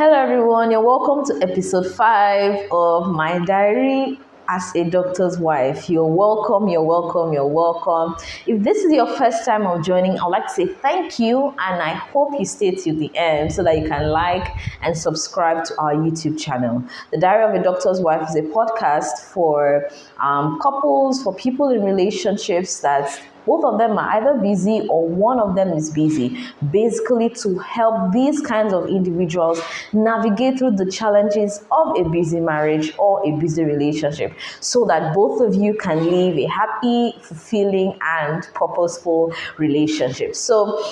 Hello, everyone. You're welcome to episode 5 of my diary as a doctor's wife. You're welcome, you're welcome, you're welcome. If this is your first time of joining, I'd like to say thank you and I hope you stay till the end so that you can like and subscribe to our YouTube channel. The Diary of a Doctor's Wife is a podcast for couples, for people in relationships that both of them are either busy or one of them is busy, basically to help these kinds of individuals navigate through the challenges of a busy marriage or a busy relationship so that both of you can live a happy, fulfilling, and purposeful relationship. So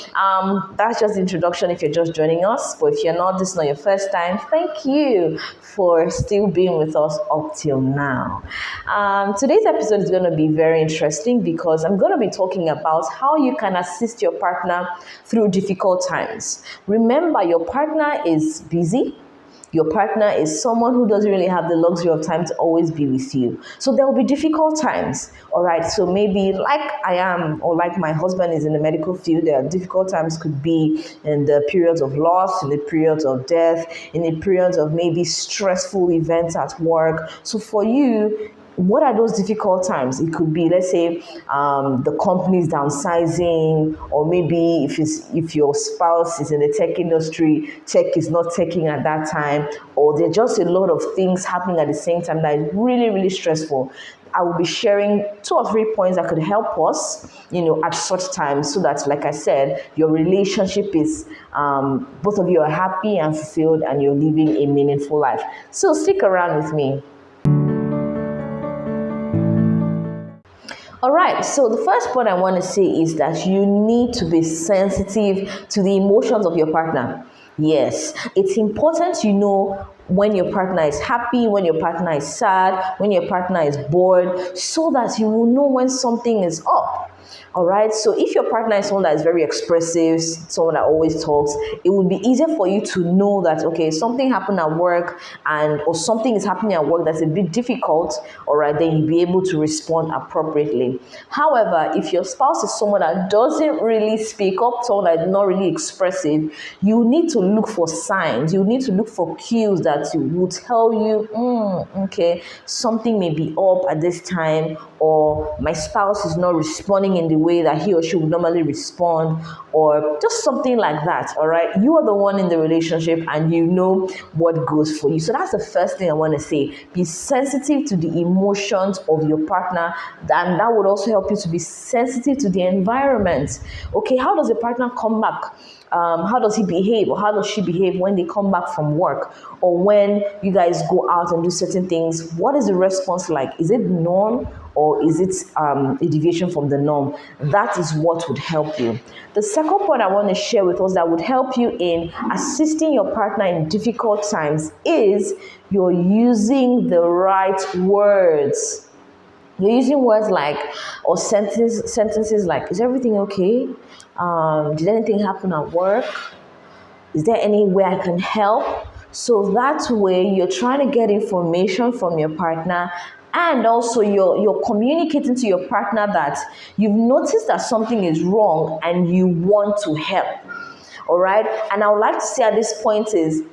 that's just the introduction if you're just joining us. But if you're not, this is not your first time, thank you for still being with us up till now. Today's episode is going to be very interesting because I'm going to be talking about how you can assist your partner through difficult times. Remember, your partner is busy. Your partner is someone who doesn't really have the luxury of time to always be with you. So there will be difficult times, all right? So maybe like I am or like my husband is in the medical field, there are difficult times could be in the periods of loss, in the periods of death, in the periods of maybe stressful events at work. So for you, what are those difficult times? It could be, let's say, the company is downsizing, or maybe if your spouse is in the tech industry, tech is not taking at that time, or there are just a lot of things happening at the same time that is really, really stressful. I will be sharing 2 or 3 points that could help us, at such times so that, like I said, your relationship is, both of you are happy and fulfilled and you're living a meaningful life. So stick around with me. All right, so the first point I want to say is that you need to be sensitive to the emotions of your partner. Yes, it's important you know when your partner is happy, when your partner is sad, when your partner is bored, so that you will know when something is up. All right, so if your partner is someone that is very expressive, someone that always talks, it would be easier for you to know that, okay, something happened at work or something is happening at work that's a bit difficult, all right, then you'll be able to respond appropriately. However, if your spouse is someone that doesn't really speak up, someone that is not really expressive, you need to look for signs, you need to look for cues that will tell you, okay, something may be up at this time, or my spouse is not responding in the way that he or she would normally respond, or just something like that. All right, you are the one in the relationship and you know what goes for you. So that's the first thing I want to say. Be sensitive to the emotions of your partner, and that would also help you to be sensitive to the environment. Okay, how does your partner come back? How does he behave or how does she behave when they come back from work, or when you guys go out and do certain things? What is the response like? Is it norm, or is it a deviation from the norm? That is what would help you. The second point I want to share with us that would help you in assisting your partner in difficult times is you're using the right words. You're using words like, or sentences like, is everything okay? Did anything happen at work? Is there any way I can help? So that way you're trying to get information from your partner, and also you're communicating to your partner that you've noticed that something is wrong and you want to help. All right? And I would like to say at this point is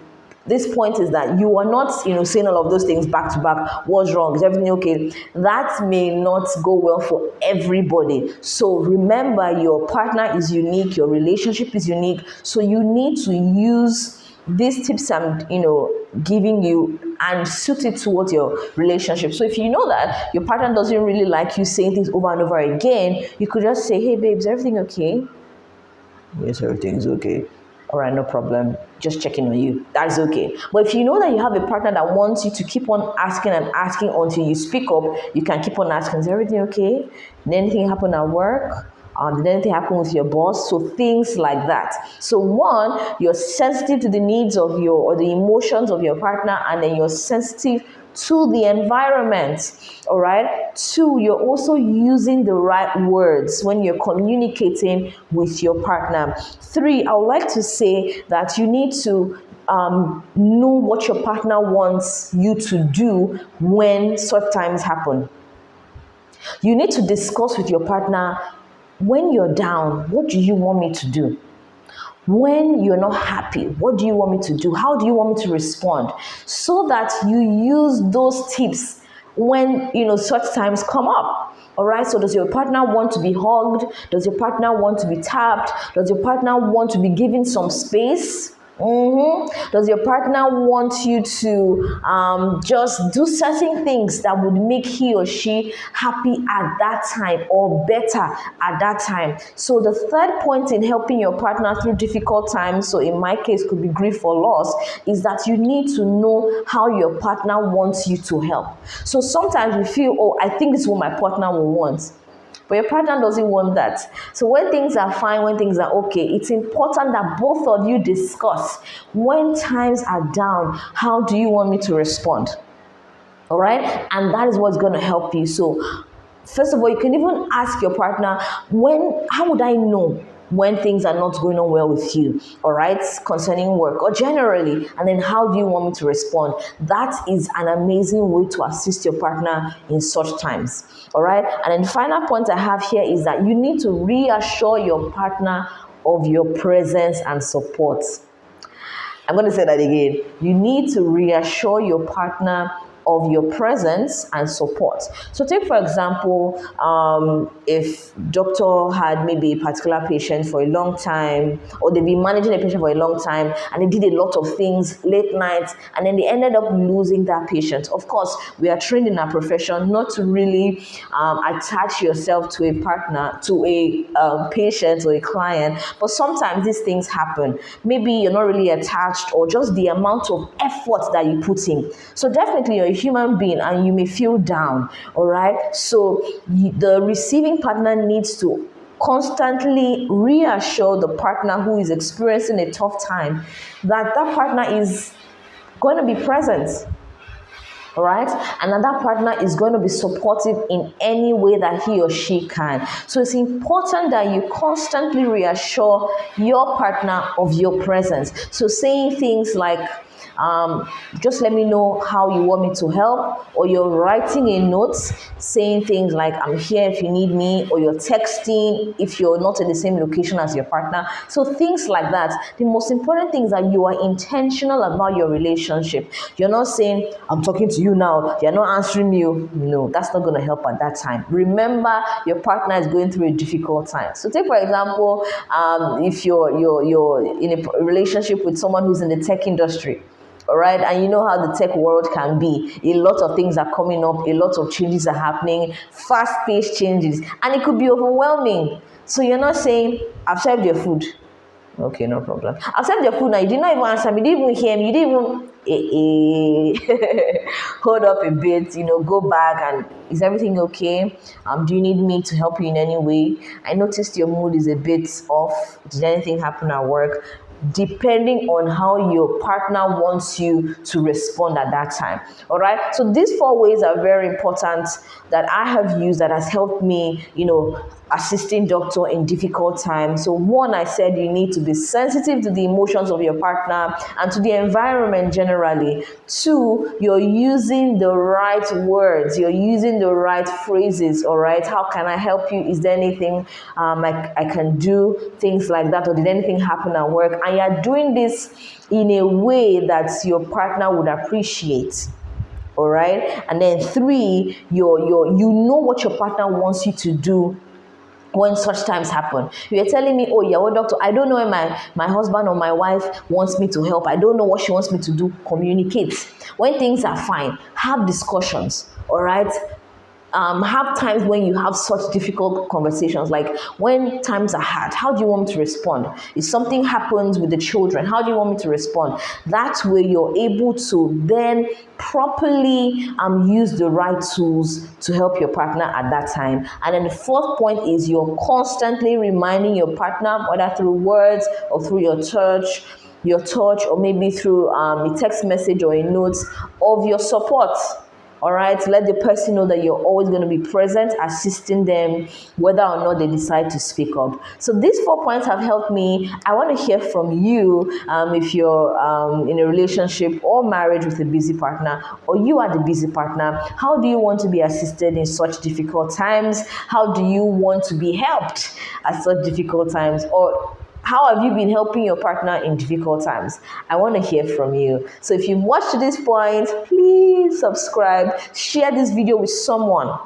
that you are not, saying all of those things back to back. What's wrong? Is everything okay? That may not go well for everybody. So remember, your partner is unique. Your relationship is unique. So you need to use these tips I'm, giving you and suit it towards your relationship. So if you know that your partner doesn't really like you saying things over and over again, you could just say, hey, babe, is everything okay? Yes, everything's okay. All right, no problem. Just checking on you. That's okay. But if you know that you have a partner that wants you to keep on asking and asking until you speak up, you can keep on asking, is everything okay? Did anything happen at work? Did anything happen with your boss? So things like that. So 1, you're sensitive to the needs of or the emotions of your partner, and then you're sensitive to the environment. All right. 2, you're also using the right words when you're communicating with your partner. 3, I would like to say that you need to know what your partner wants you to do when such times happen. You need to discuss with your partner, when you're down, what do you want me to do? When you're not happy, what do you want me to do? How do you want me to respond? So that you use those tips when such times come up. All right, so does your partner want to be hugged? Does your partner want to be tapped? Does your partner want to be given some space? Does your partner want you to just do certain things that would make he or she happy at that time or better at that time? So the third point in helping your partner through difficult times, so in my case could be grief or loss, is that you need to know how your partner wants you to help. So sometimes we feel, oh, I think this is what my partner will want. But your partner doesn't want that. So when things are fine, when things are okay, it's important that both of you discuss, when times are down, how do you want me to respond? All right? And that is what's going to help you. So first of all, you can even ask your partner, how would I know when things are not going on well with you, all right, concerning work or generally, and then how do you want me to respond? That is an amazing way to assist your partner in such times, all right? And then the final point I have here is that you need to reassure your partner of your presence and support. I'm going to say that again. You need to reassure your partner of your presence and support. So take for example, if doctor had maybe a particular patient for a long time, or they've been managing a patient for a long time, and they did a lot of things late nights, and then they ended up losing that patient. Of course, we are trained in our profession not to really attach yourself to a partner, to a patient or a client, but sometimes these things happen. Maybe you're not really attached, or just the amount of effort that you put in. So definitely you're a human being and you may feel down, all right? So the receiving partner needs to constantly reassure the partner who is experiencing a tough time that that partner is going to be present, all right? And that partner is going to be supportive in any way that he or she can. So it's important that you constantly reassure your partner of your presence. So saying things like, just let me know how you want me to help, or you're writing a note saying things like, I'm here if you need me, or you're texting if you're not in the same location as your partner. So things like that. The most important thing is that you are intentional about your relationship. You're not saying, I'm talking to you now, you're not answering me. No, that's not going to help at that time. Remember, your partner is going through a difficult time. So take for example, if you're in a relationship with someone who's in the tech industry, all right, and you know how the tech world can be. A lot of things are coming up, a lot of changes are happening, fast-paced changes, and it could be overwhelming. So you're not saying, I've served your food. Okay, no problem. I've served your food now. You did not even answer me. You didn't even hear me. You didn't even hold up a bit, go back and is everything okay? Do you need me to help you in any way? I noticed your mood is a bit off. Did anything happen at work? Depending on how your partner wants you to respond at that time. All right. So these 4 ways are very important that I have used that has helped me, assisting doctor in difficult times. So 1, I said you need to be sensitive to the emotions of your partner and to the environment generally. 2, you're using the right words, you're using the right phrases. All right. How can I help you? Is there anything I can do? Things like that. Or did anything happen at work? And you're doing this in a way that your partner would appreciate. All right. And then 3, you know what your partner wants you to do when such times happen. You're telling me, oh, Iyawo Doctor, I don't know when my husband or my wife wants me to help. I don't know what she wants me to do. Communicate. When things are fine, have discussions. All right. Have times when you have such difficult conversations, like when times are hard, how do you want me to respond? If something happens with the children, how do you want me to respond? That way you're able to then properly use the right tools to help your partner at that time. And then the 4th point is you're constantly reminding your partner, whether through words or through your touch, or maybe through a text message or a note, of your support. All right, let the person know that you're always going to be present, assisting them, whether or not they decide to speak up. So these 4 points have helped me. I want to hear from you if you're in a relationship or marriage with a busy partner, or you are the busy partner. How do you want to be assisted in such difficult times? How do you want to be helped at such difficult times? Or How have you been helping your partner in difficult times? I want to hear from you. So if you've watched to this point, please subscribe, share this video with someone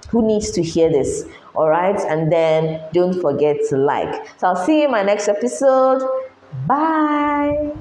who needs to hear this. All right, and then don't forget to like. So I'll see you in my next episode. Bye.